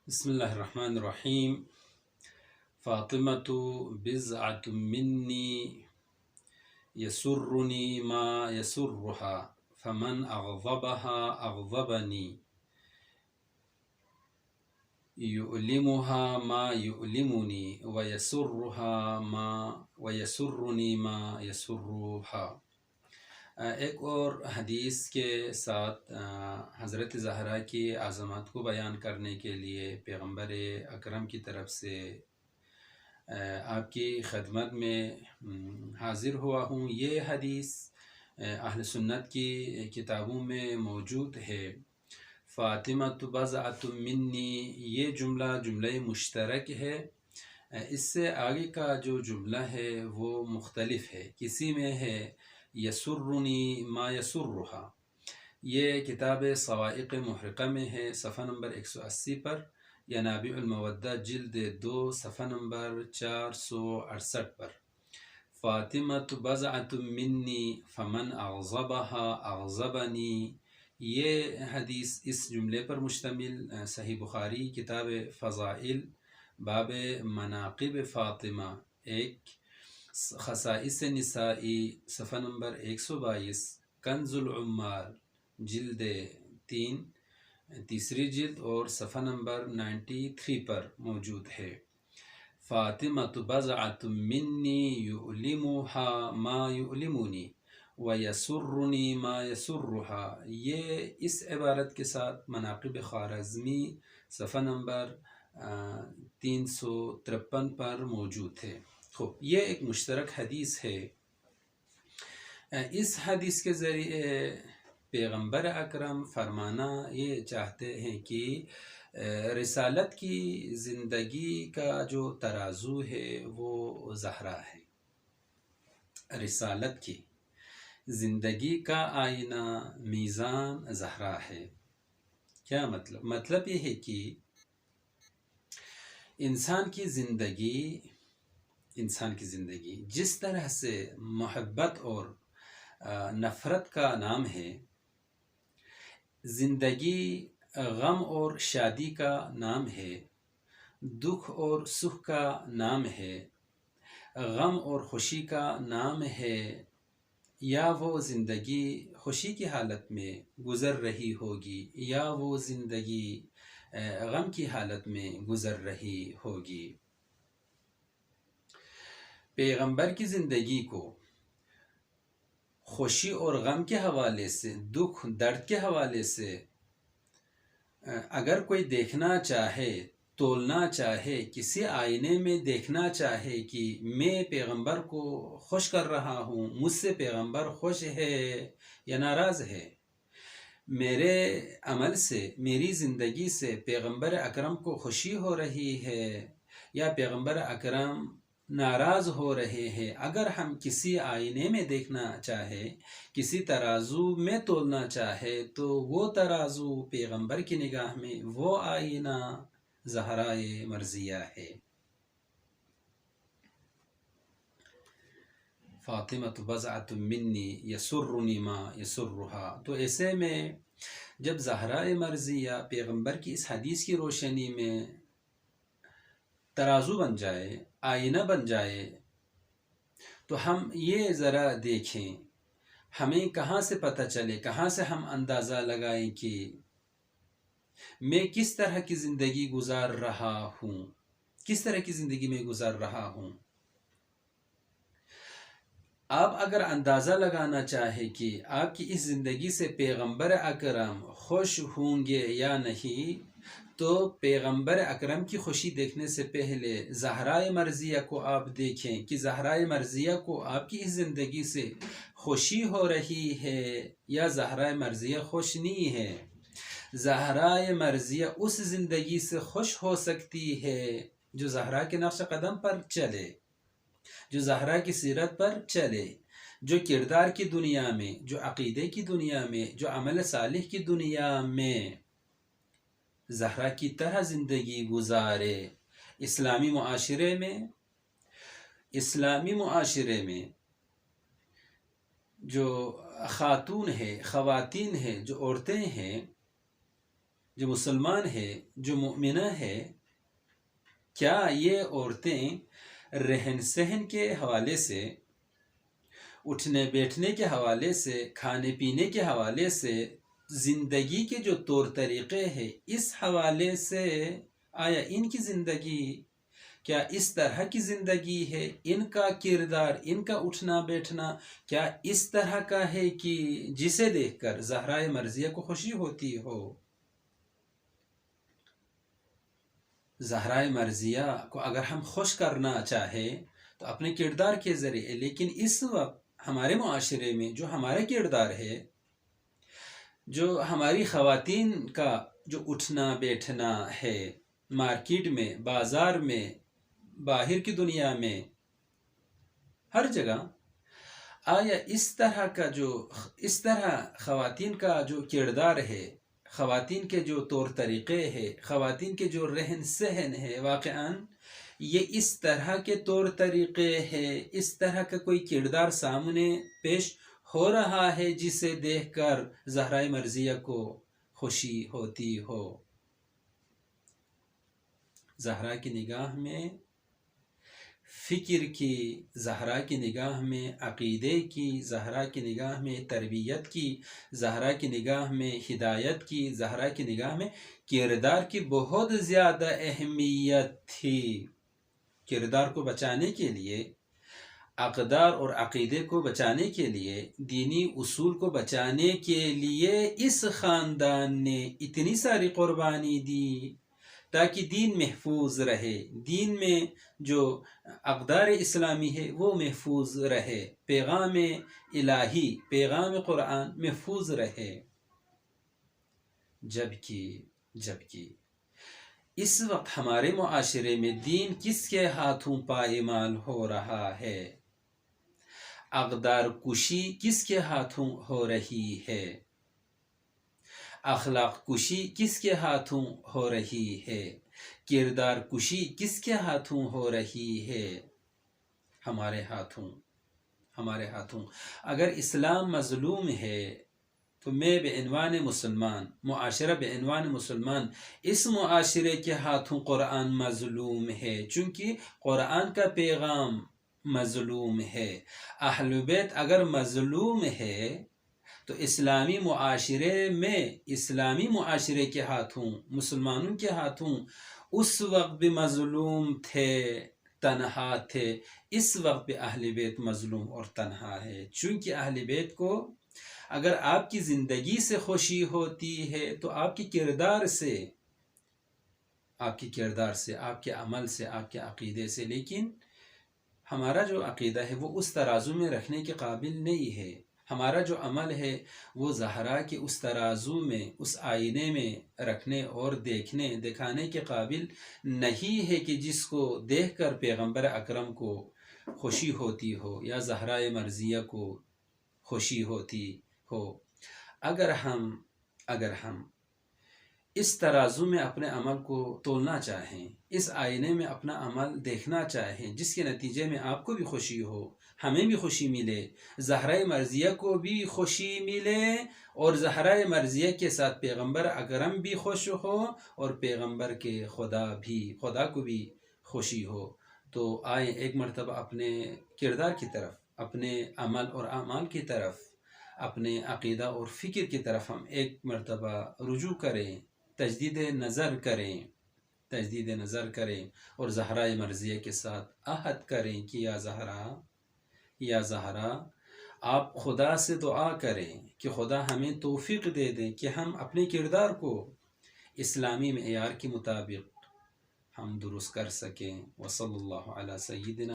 بسم الله الرحمن الرحيم. فاطمة بضعة مني يسرني ما يسرها فمن أغضبها أغضبني يؤلمها ما يؤلمني ويسرني ما يسرها. ایک اور حدیث کے ساتھ حضرت زہرا کی عظمت کو بیان کرنے کے لیے پیغمبر اکرم کی طرف سے آپ کی خدمت میں حاضر ہوا ہوں۔ یہ حدیث اہل سنت کی کتابوں میں موجود ہے۔ فاطمہ بضعۃ منی، یہ جملہ مشترک ہے۔ اس سے آگے کا جو جملہ ہے وہ مختلف ہے۔ کسی میں ہے یسرنی ما یسرها، یہ کتاب صواعق محرقہ میں ہے، صفحہ نمبر 180 پر، یا نابع المودہ جلد 2 صفحہ نمبر 468 پر۔ فاطمۃ بضعۃ منی فمن اغضبها اغضبنی، یہ حدیث اس جملے پر مشتمل صحیح بخاری کتاب فضائل باب مناقب فاطمہ، ایک خصائص نسائی صفحہ نمبر 122، کنز العمار جلد 3 تیسری جلد اور صفحہ نمبر 93 پر موجود ہے۔ فاطمۃ بضعۃ منی یؤلمها ما یؤلمنی ویسرنی ما یسرها، یہ اس عبارت کے ساتھ مناقب خوارزمی صفحہ نمبر 353 پر موجود ہے۔ یہ ایک مشترک حدیث ہے۔ اس حدیث کے ذریعے پیغمبر اکرم فرمانا یہ چاہتے ہیں کہ رسالت کی زندگی کا جو ترازو ہے وہ زہرا ہے۔ رسالت کی زندگی کا آئینہ میزان زہرا ہے۔ کیا مطلب؟ مطلب یہ ہے کہ انسان کی زندگی جس طرح سے محبت اور نفرت کا نام ہے، زندگی غم اور شادی کا نام ہے، دکھ اور سکھ کا نام ہے، غم اور خوشی کا نام ہے، یا وہ زندگی خوشی کی حالت میں گزر رہی ہوگی یا وہ زندگی غم کی حالت میں گزر رہی ہوگی۔ پیغمبر کی زندگی کو خوشی اور غم کے حوالے سے، دکھ درد کے حوالے سے اگر کوئی دیکھنا چاہے، تولنا چاہے، کسی آئینے میں دیکھنا چاہے کہ میں پیغمبر کو خوش کر رہا ہوں، مجھ سے پیغمبر خوش ہے یا ناراض ہے، میرے عمل سے، میری زندگی سے پیغمبر اکرم کو خوشی ہو رہی ہے یا پیغمبر اکرم ناراض ہو رہے ہیں، اگر ہم کسی آئینے میں دیکھنا چاہے، کسی ترازو میں تولنا چاہے، تو وہ ترازو پیغمبر کی نگاہ میں وہ آئینہ زہرائے مرضیہ ہے۔ فاطمۃ بضعۃ منی یسرنی ما یسرها، تو ایسے میں جب زہرائے مرضیہ پیغمبر کی اس حدیث کی روشنی میں ترازو بن جائے، آئینہ بن جائے، تو ہم یہ ذرا دیکھیں، ہمیں کہاں سے پتہ چلے، کہاں سے ہم اندازہ لگائیں کہ میں کس طرح کی زندگی گزار رہا ہوں، کس طرح کی زندگی میں گزار رہا ہوں۔ آپ اگر اندازہ لگانا چاہیں کہ آپ کی اس زندگی سے پیغمبر اکرم خوش ہوں گے یا نہیں، تو پیغمبر اکرم کی خوشی دیکھنے سے پہلے زہرائے مرضیہ کو آپ دیکھیں کہ زہرائے مرضیہ کو آپ کی اس زندگی سے خوشی ہو رہی ہے یا زہرائے مرضیہ خوش نہیں ہے۔ زہرائے مرضیہ اس زندگی سے خوش ہو سکتی ہے جو زہرا کے نقش قدم پر چلے، جو زہرا کی سیرت پر چلے، جو کردار کی دنیا میں، جو عقیدے کی دنیا میں، جو عمل صالح کی دنیا میں زہرا کی طرح زندگی گزارے۔ اسلامی معاشرے میں جو خاتون ہیں، خواتین ہیں، جو عورتیں ہیں، جو مسلمان ہے، جو مؤمنہ ہے، کیا یہ عورتیں رہن سہن کے حوالے سے، اٹھنے بیٹھنے کے حوالے سے، کھانے پینے کے حوالے سے، زندگی کے جو طور طریقے ہیں اس حوالے سے، آیا ان کی زندگی کیا اس طرح کی زندگی ہے؟ ان کا کردار، ان کا اٹھنا بیٹھنا کیا اس طرح کا ہے کہ جسے دیکھ کر زہرائے مرضیہ کو خوشی ہوتی ہو؟ زہرائے مرضیہ کو اگر ہم خوش کرنا چاہیں تو اپنے کردار کے ذریعے، لیکن اس وقت ہمارے معاشرے میں جو ہمارا کردار ہے، جو ہماری خواتین کا جو اٹھنا بیٹھنا ہے، مارکیٹ میں، بازار میں، باہر کی دنیا میں، ہر جگہ، آیا اس طرح خواتین کا جو کردار ہے، خواتین کے جو طور طریقے ہیں، خواتین کے جو رہن سہن ہے، واقعاً یہ اس طرح کے طور طریقے ہے، اس طرح کا کوئی کردار سامنے پیش ہو رہا ہے جسے دیکھ کر زہرائے مرضیہ کو خوشی ہوتی ہو؟ زہرا کی نگاہ میں فکر کی، زہرا کی نگاہ میں عقیدے کی، زہرا کی نگاہ میں تربیت کی، زہرا کی نگاہ میں ہدایت کی، زہرا کی نگاہ میں کردار کی بہت زیادہ اہمیت تھی۔ کردار کو بچانے کے لیے، اقدار اور عقیدے کو بچانے کے لیے، دینی اصول کو بچانے کے لیے اس خاندان نے اتنی ساری قربانی دی تاکہ دین محفوظ رہے، دین میں جو اقدار اسلامی ہے وہ محفوظ رہے، پیغام الہی، پیغام قرآن محفوظ رہے۔ جبکہ اس وقت ہمارے معاشرے میں دین کس کے ہاتھوں پائمال ہو رہا ہے؟ اقدار کشی کس کے ہاتھوں ہو رہی ہے؟ اخلاق کشی کس کے ہاتھوں ہو رہی ہے؟ کردار کشی کس کے ہاتھوں ہو رہی ہے؟ ہمارے ہاتھوں۔ اگر اسلام مظلوم ہے تو میں بے عنوان مسلمان، معاشرہ بے عنوان مسلمان، اس معاشرے کے ہاتھوں قرآن مظلوم ہے، چونکہ قرآن کا پیغام مظلوم ہے۔ اہل بیت اگر مظلوم ہے تو اسلامی معاشرے کے ہاتھوں، مسلمانوں کے ہاتھوں اس وقت بھی مظلوم تھے، تنہا تھے۔ اس وقت بھی اہل بیت مظلوم اور تنہا ہے، چونکہ اہل بیت کو اگر آپ کی زندگی سے خوشی ہوتی ہے تو آپ کے کردار سے، آپ کے عمل سے، آپ کے عقیدے سے، لیکن ہمارا جو عقیدہ ہے وہ اس ترازو میں رکھنے کے قابل نہیں ہے۔ ہمارا جو عمل ہے وہ زہرا کے اس ترازو میں، اس آئینے میں رکھنے اور دکھانے کے قابل نہیں ہے کہ جس کو دیکھ کر پیغمبر اکرم کو خوشی ہوتی ہو یا زہرائے مرضیہ کو خوشی ہوتی ہو۔ اگر ہم اس ترازو میں اپنے عمل کو تولنا چاہیں، اس آئینے میں اپنا عمل دیکھنا چاہیں، جس کے نتیجے میں آپ کو بھی خوشی ہو، ہمیں بھی خوشی ملے، زہرائے مرضیہ کو بھی خوشی ملے، اور زہرائے مرضیہ کے ساتھ پیغمبر اکرم بھی خوش ہو، اور پیغمبر کے خدا کو بھی خوشی ہو، تو آئیں ایک مرتبہ اپنے کردار کی طرف، اپنے عمل اور اعمال کی طرف، اپنے عقیدہ اور فکر کی طرف ہم ایک مرتبہ رجوع کریں، تجدید نظر کریں اور زہرائے مرضیہ کے ساتھ عہد کریں کہ یا زہرا آپ خدا سے دعا کریں کہ خدا ہمیں توفیق دے دیں کہ ہم اپنے کردار کو اسلامی معیار کے مطابق ہم درست کر سکیں۔ وصلی اللہ علی سیدنا